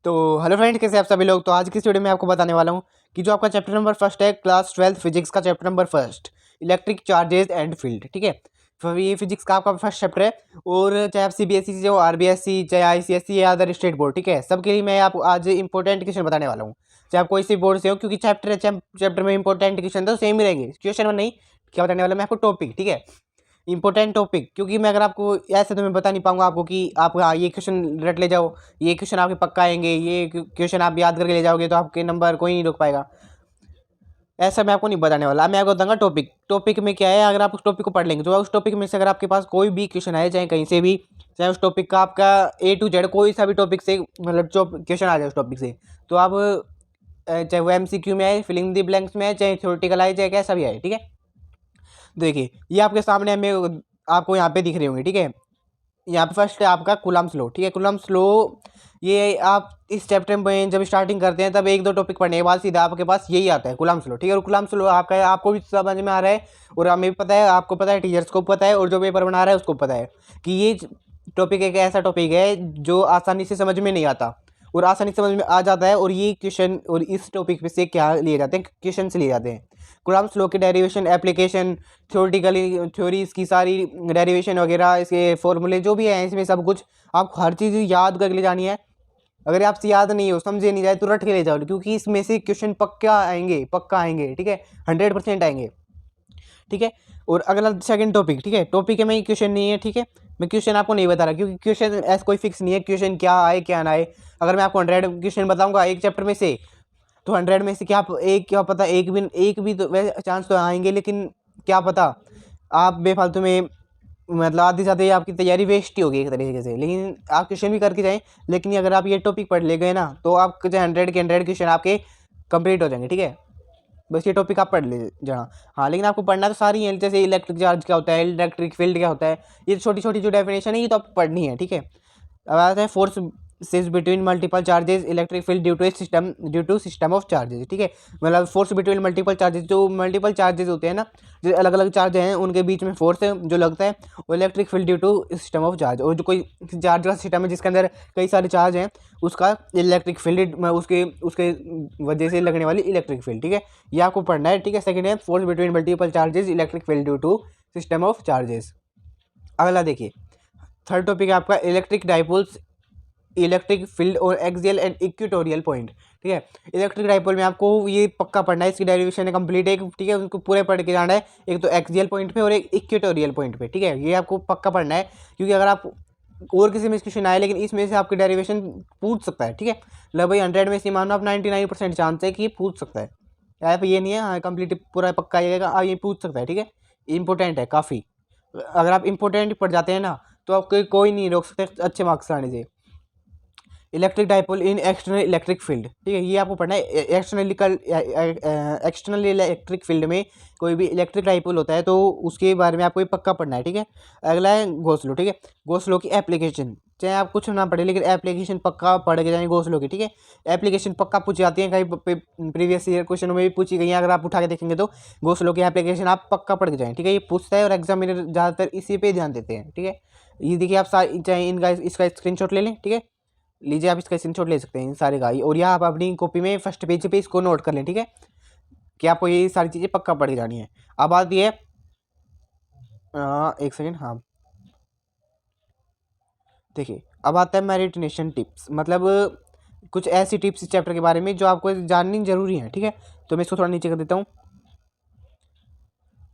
तो hello friends, कैसे आप सभी लोग। तो आज की इस वीडियो में आपको बताने वाला हूँ कि जो आपका चैप्टर नंबर फर्स्ट है क्लास 12 फिजिक्स का chapter number first, electric charges and field. ठीक है, तो ये फिजिक्स का आपका फर्स्ट चैप्टर है। और चाहे आप सीबीएसई से हो, आरबीएसई, चाहे आईसीएसई या अदर स्टेट बोर्ड, ठीक है, सबके लिए मैं आपको आज इंपॉर्टेंट क्वेश्चन बताने वाला हूँ। चाहे आप कोई सी बोर्ड से हो, क्योंकि चैप्टर में इंपॉर्टेंट क्वेश्चन तो सेम ही रहेंगे। क्वेश्चन में नहीं, क्या बताने वाला मैं आपको टॉपिक, ठीक है, इंपॉर्टेंट टॉपिक। क्योंकि मैं अगर आपको ऐसे तो मैं बता नहीं पाऊंगा आपको कि आप हाँ ये क्वेश्चन रट ले जाओ, ये क्वेश्चन आपके पक्का आएंगे, ये क्वेश्चन आप याद करके ले जाओगे तो आपके नंबर कोई नहीं रोक पाएगा। ऐसा मैं आपको नहीं बताने वाला। मैं आपको बताऊंगा टॉपिक में क्या है। अगर आप उस टॉपिक को पढ़ लेंगे तो उस टॉपिक में से अगर आपके पास कोई भी क्वेश्चन आए, चाहे कहीं से भी, चाहे उस टॉपिक का आपका A to Z कोई सा भी टॉपिक से मतलब जो क्वेश्चन आ जाए उस टॉपिक से, तो आप चाहे वो MCQ में आए, फिलिंग द ब्लैंक्स में आए, चाहे थ्योरेटिकल आए, चाहे कैसा भी आए, ठीक है। देखिए ये आपके सामने हमें आपको यहाँ पे दिख रही होंगी, ठीक है। यहाँ पे फर्स्ट है आपका कूलम्ब्स लॉ, ठीक है। कूलम्ब्स लॉ ये आप इस चैप्टर में जब स्टार्टिंग करते हैं तब एक दो टॉपिक पढ़ने के बाद सीधा आपके पास यही आता है कूलम्ब्स लॉ, ठीक है। और कूलम्ब्स लॉ आपका आपको भी समझ में आ रहा है और हमें भी पता है, आपको पता है, टीचर्स को पता है, और जो पेपर बना रहा है उसको पता है कि ये टॉपिक एक ऐसा टॉपिक है जो आसानी से समझ में नहीं आता और आसानी से समझ में आ जाता है। और ये क्वेश्चन और इस टॉपिक से क्या लिए जाते हैं, क्वेश्चन लिए जाते हैं। कूलम्ब्स लॉ के डेरिवेशन, एप्लीकेशन, थ्योरेटिकली थ्योरीज की सारी डेरिवेशन वगैरह, इसके फॉर्मूले जो भी हैं, इसमें सब कुछ आपको हर चीज़ याद करके ले जानी है। अगर आपसे याद नहीं हो, समझे नहीं जाए तो रट के ले जाओ, क्योंकि इसमें से क्वेश्चन पक्का आएंगे, ठीक है, 100% आएंगे, ठीक है। और अगला सेकंड टॉपिक, ठीक है, टॉपिक में ही क्वेश्चन नहीं है, ठीक है। मैं क्वेश्चन आपको नहीं बता रहा क्योंकि क्वेश्चन ऐसा कोई फिक्स नहीं है, क्वेश्चन क्या आए क्या ना आए। अगर मैं आपको 100 क्वेश्चन बताऊंगा एक चैप्टर में से, तो 100 में से क्या पता एक भी तो चांस तो आएंगे, लेकिन क्या पता आप बेफालतू में मतलब आधी ज़्यादा आपकी तैयारी वेस्ट ही होगी एक तरीके से। लेकिन आप क्वेश्चन भी करके जाएं, लेकिन अगर आप ये टॉपिक पढ़ ले गए ना तो आपके जो 100 के 100 क्वेश्चन आपके कंप्लीट हो जाएंगे, ठीक है। बस ये टॉपिक आप पढ़ ले जाना। हाँ, लेकिन आपको पढ़ना तो सारी है, जैसे इलेक्ट्रिक चार्ज क्या होता है, इलेक्ट्रिक फील्ड क्या होता है, ये छोटी छोटी जो डेफिनेशन है ये तो आपको पढ़नी है, ठीक है। अब आता है forces between multiple charges, electric field due to system of charges, ठीक है। मतलब फोर्स बिटवीन मल्टीपल चार्जेस, जो मल्टीपल चार्जेस होते हैं ना, जो अलग अलग चार्ज हैं उनके बीच में फोर्स है जो लगता है, वो electric field due to system of charge. और जो कोई चार्ज का सिस्टम है जिसके अंदर कई सारे चार्ज हैं, उसका इलेक्ट्रिक फील्ड उसके उसके वजह से लगने वाली इलेक्ट्रिक फील्ड, ठीक है, ये आपको पढ़ना है, ठीक है। सेकंड है force between multiple charges, electric field due to system of charges. अगला देखिए, थर्ड टॉपिक है आपका इलेक्ट्रिक डाइपोल्स, इलेक्ट्रिक फील्ड और एक्सियल एंड इक्वेटोरियल पॉइंट, ठीक है। इलेक्ट्रिक डाइपोल में आपको ये पक्का पढ़ना है, इसकी डेरिवेशन है कंप्लीट एक, ठीक है, उसको पूरे पढ़ के जाना है। एक तो एक्सियल पॉइंट पे और एक इक्वेटोरियल पॉइंट पे, ठीक है, ये आपको पक्का पढ़ना है। क्योंकि अगर आप और किसी में क्वेश्चन आए लेकिन इसमें से आपकी डेरिवेशन पूछ सकता है, ठीक है। मतलब भाई 100 में से मानो आप 99% चांस है कि ये पूछ सकता है। आप ये नहीं है हाँ कंप्लीट पूरा पक्का आएगा, आप ये पूछ सकता है, ठीक है। इंपॉर्टेंट है काफ़ी। अगर आप इंपॉर्टेंट पढ़ जाते हैं ना तो आपको कोई नहीं रोक सकते अच्छे मार्क्स आने से। इलेक्ट्रिक डाइपोल इन एक्सटर्नल इलेक्ट्रिक फील्ड, ठीक है, ये आपको पढ़ना है। एक्सटर्नल इलेक्ट्रिक फील्ड में कोई भी इलेक्ट्रिक डाइपोल होता है तो उसके बारे में आपको ये पक्का पढ़ना है, ठीक है। अगला है गॉस लॉ, ठीक है। गॉस लॉ की एप्लीकेशन, चाहे आप कुछ ना पढ़े लेकिन एप्लीकेशन पक्का पढ़ के जाएंगे गॉस लॉ की, ठीक है। एप्लीकेशन पक्का पूछी जाती है, कहीं प्रीवियस ईयर क्वेश्चन में भी पूछी गई है, अगर आप उठा के देखेंगे तो गॉस लॉ की एप्लीकेशन आप पक्का पढ़ के जाएं, ठीक है। ये पूछता है और एग्जामिनर ज़्यादातर इसी पे ध्यान देते हैं, ठीक है। ये देखिए आप चाहे इनका इसका स्क्रीनशॉट ले लें, ठीक है, लीजिए आप इसका स्क्रीनशॉट ले सकते हैं इन सारे का। और यह आप अपनी कॉपी में फर्स्ट पेज पे इसको नोट कर लें, ठीक है, कि आपको ये सारी चीज़ें पक्का पढ़ के जानी है। अब आती है एक सेकेंड, हाँ देखिए, अब आता है मेडिटेशन टिप्स, मतलब कुछ ऐसी टिप्स इस चैप्टर के बारे में जो आपको जाननी जरूरी है, ठीक है। तो मैं इसको थोड़ा नीचे कर देता हूँ।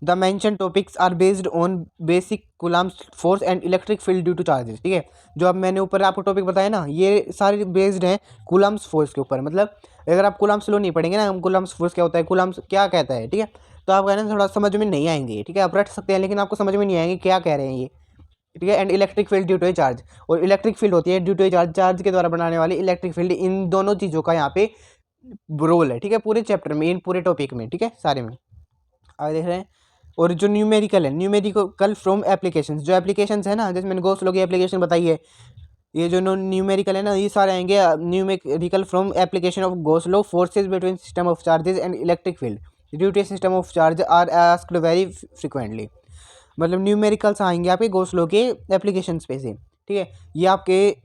The mention topics are based on basic Coulomb's force and electric field due to charges, ठीक है। जो अब मैंने ऊपर आपको टॉपिक बताया ना, ये सारे बेस्ड हैं कूलम्ब्स फोर्स के ऊपर। मतलब अगर आप कूलम्ब्स लॉ नहीं पढ़ेंगे ना, कूलम्ब्स फोर्स क्या होता है, कूलम्ब्स क्या कहता है, ठीक है, तो आप कहना थोड़ा समझ में नहीं आएंगे, ठीक है। आप रट सकते हैं लेकिन आपको समझ में नहीं आएंगे क्या कह रहे हैं ये, ठीक है। And electric field due to charge, और इलेक्ट्रिक फील्ड होती है ड्यू टू चार्ज, चार्ज के द्वारा बनाने वाली इलेक्ट्रिक फील्ड। इन दोनों चीज़ों का यहाँ पे रोल है, ठीक है, पूरे चैप्टर में, इन पूरे टॉपिक में, ठीक है, सारे में। आगे देख रहे हैं। और जो न्यूमेरिकल है, न्यूमेरिकल फ्रॉम एप्लीकेशंस, जो एप्लीकेशंस है ना, जैसे मैंने गॉस लॉ की एप्लीकेशन बताई है, ये जो न्यूमेरिकल है ना, ये सारे आएंगे numerical from application of Gauss law, forces between system of charges and electric field due to system of charge are asked very frequently. मतलब न्यूमेरिकल्स आएंगे आपके गॉस लॉ के एप्लीकेशंस पे से, ठीक है। ये आपके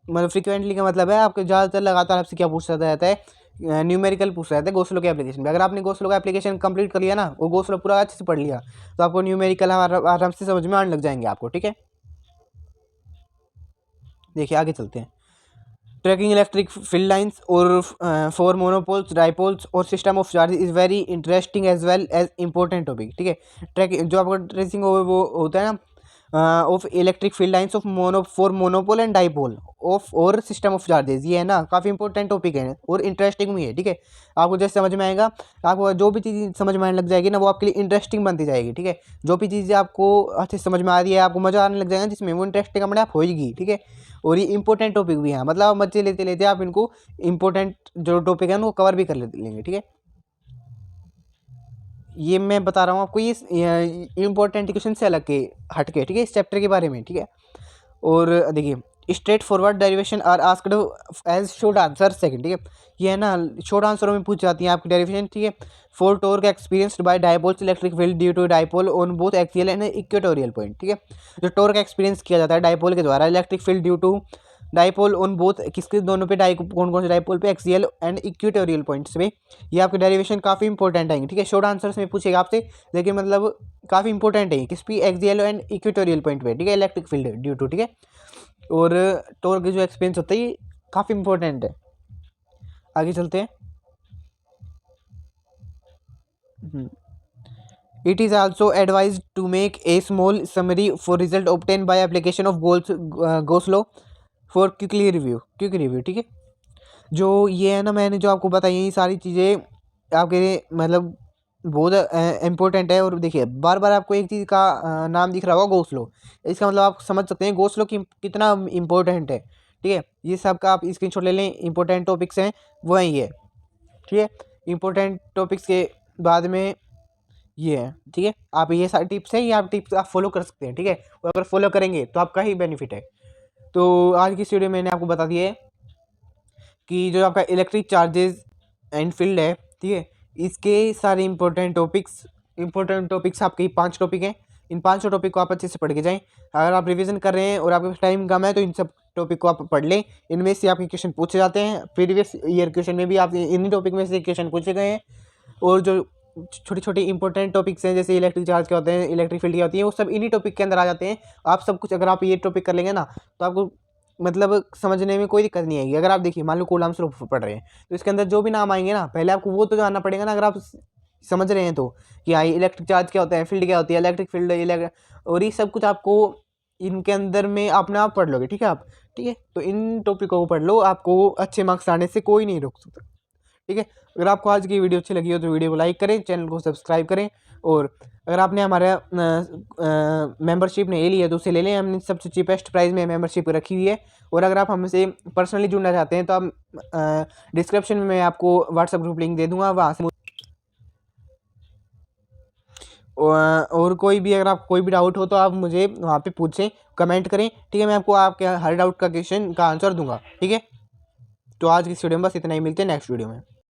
मतलब फ्रिक्वेंटली का मतलब है आपको ज़्यादातर लगातार आपसे क्या पूछा जाता है, न्यूमेरिकल पूछा जाता है गोस्लो के एप्लीकेशन में। अगर आपने गोस्लो का एप्लीकेशन कंप्लीट कर लिया ना, वो गोस्लो पूरा अच्छे से पढ़ लिया, तो आपको न्यूमेरिकल आराम से समझ में आने लग जाएंगे आपको, ठीक है। देखिए आगे चलते हैं। ट्रैकिंग इलेक्ट्रिक फील्ड लाइंस और फॉर मोनोपोल्स, डाइपोल्स और system of charge is very interesting as well as important topic, ठीक है। ट्रैकिंग जो आपका ट्रेसिंग वो होता है ना, of electric field lines of monopole and dipole of और सिस्टम ऑफ चार्जेस, ये है ना काफ़ी इंपॉर्टेंट टॉपिक है और इंटरेस्टिंग भी है, ठीक है। आपको जैसे समझ में आएगा, आपको जो भी चीज़ समझ में आने लग जाएगी ना, वो आपके लिए इंटरेस्टिंग बनती जाएगी, ठीक है। जो भी चीज़ें आपको अच्छे से समझ में आ रही है, आपको मज़ा आने लग जाएगा जिसमें, वो इंटरेस्टिंग अपने आप होएगी, ठीक है। और ये इंपॉर्टेंट टॉपिक भी है, मतलब आप मजे लेते लेते आप इनको इंपॉर्टेंट जो टॉपिक है उनको कवर भी कर लेंगे, ठीक है। ये मैं बता रहा हूँ आपको, ये इंपॉर्टेंट क्वेश्चन से अलग के हट के, ठीक है, इस चैप्टर के बारे में, ठीक है। और देखिए straight forward derivation are asked as short answer second, ठीक है। ये है ना शॉर्ट आंसरों में पूछ जाती हैं आपकी डेरिवेशन, ठीक है। For torque experienced by dipoles electric field due to dipole on both axial and equatorial point, ठीक है। जो टॉर्क एक्सपीरियंस किया जाता है डाइपोल के द्वारा electric field due to dipole on both, किसके दोनों पे कौन कौन से डाइपोल पे, एक्सियल एंड इक्वेटोरियल पॉइंट्स पे, ये आपकी डेरिवेशन काफ़ी इंपॉर्टेंट आएंगे, ठीक है। शॉर्ट आंसर्स में पूछेगा आपसे, लेकिन मतलब काफ़ी इंपॉर्टेंट है किस पे, एक्सियल एंड इक्वेटोरियल पॉइंट पे, ठीक है, इलेक्ट्रिक फील्ड ड्यू टू, ठीक है। और टॉर्क जो एक्सपीरियंस होता है ये काफ़ी इंपॉर्टेंट है। आगे चलते हैं। It is also advise to make a small summary for result obtain by application of goslo for quick review, ठीक है। जो ये है ना, मैंने जो आपको बताई ये सारी चीज़ें आपके लिए मतलब बहुत इंपॉर्टेंट है। और देखिए बार बार आपको एक चीज़ का नाम दिख रहा होगा गोस्लो, इसका मतलब आप समझ सकते हैं गोस्लो की कितना इम्पोर्टेंट है, ठीक है। ये सब का आप स्क्रीनशॉट ले लें, इंपॉर्टेंट टॉपिक्स हैं वो हैं ये, ठीक है। इंपॉर्टेंट टॉपिक्स के बाद में ये है, ठीक है। आप ये सारी टिप्स हैं, ये आप टिप्स आप फॉलो कर सकते हैं, ठीक है। और अगर फॉलो करेंगे तो आपका ही बेनिफिट है। तो आज की इस वीडियो में मैंने आपको बता दिया है कि जो आपका इलेक्ट्रिक चार्जेस एंड फील्ड है, ठीक है, इसके सारे इंपॉर्टेंट टॉपिक्स आपके 5 टॉपिक हैं। इन 5 टॉपिक को आप अच्छे से पढ़ के जाएं। अगर आप रिवीजन कर रहे हैं और आपके पास टाइम कम है तो इन सब टॉपिक को आप पढ़ लें, इनमें से आपके क्वेश्चन पूछे जाते हैं। प्रीवियस ईयर क्वेश्चन में भी आप इन्हीं टॉपिक में से क्वेश्चन पूछे गए हैं। और जो छोटी छोटी इंपॉर्टेंट टॉपिक्स हैं जैसे इलेक्ट्रिक चार्ज क्या होते हैं, इलेक्ट्रिक फील्ड क्या होती है, वो सब इन्हीं टॉपिक के अंदर आ जाते हैं। आप सब कुछ अगर आप ये टॉपिक कर लेंगे ना, तो आपको मतलब समझने में कोई दिक्कत नहीं आएगी। अगर आप देखिए मान लो कूलाम्स लॉ पढ़ रहे हैं, तो इसके अंदर जो भी नाम आएंगे ना, पहले आपको वो तो जानना पड़ेगा ना, अगर आप समझ रहे हैं तो, कि हाँ इलेक्ट्रिक चार्ज क्या होता है, फील्ड क्या होती है, इलेक्ट्रिक फील्ड, और ये सब कुछ आपको इनके अंदर में अपने आप पढ़ लोगे, ठीक है आप, ठीक है। तो इन टॉपिकों को पढ़ लो, आपको अच्छे मार्क्स आने से कोई नहीं रोक सकता, ठीक है। अगर आपको आज की वीडियो अच्छी लगी हो तो वीडियो को लाइक करें, चैनल को सब्सक्राइब करें। और अगर आपने हमारा मेंबरशिप नहीं ली है तो उसे ले लें, हमने सबसे चीपेस्ट प्राइस में मेंबरशिप रखी हुई है। और अगर आप हमसे पर्सनली जुड़ना चाहते हैं तो आप डिस्क्रिप्शन में मैं आपको व्हाट्सएप ग्रुप लिंक दे दूंगा, वहाँ से और कोई भी अगर आप कोई भी डाउट हो तो आप मुझे वहाँ पे पूछें, कमेंट करें, ठीक है। मैं आपको आपके हर डाउट का क्वेश्चन का आंसर दूंगा, ठीक है। तो आज की वीडियो में बस इतना ही, मिलते हैं नेक्स्ट वीडियो में।